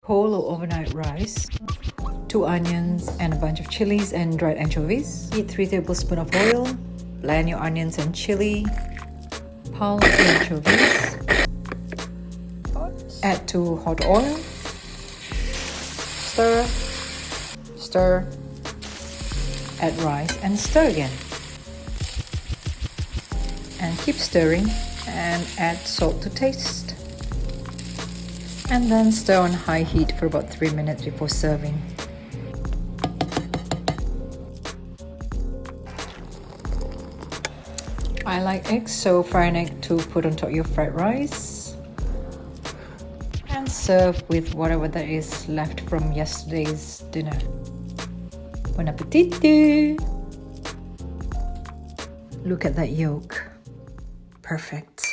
whole or overnight rice, 2 onions and a bunch of chilies and dried anchovies. Heat 3 tablespoons of oil. Blend your onions and chili. Pulse the anchovies. Add to hot oil. Stir. Add rice and stir again. And keep stirring and add salt to taste. And then stir on high heat for about 3 minutes before serving. I like eggs, so fry an egg to put on top of your fried rice. And serve with whatever that is left from yesterday's dinner. Bon appetit! Look at that yolk. Perfect.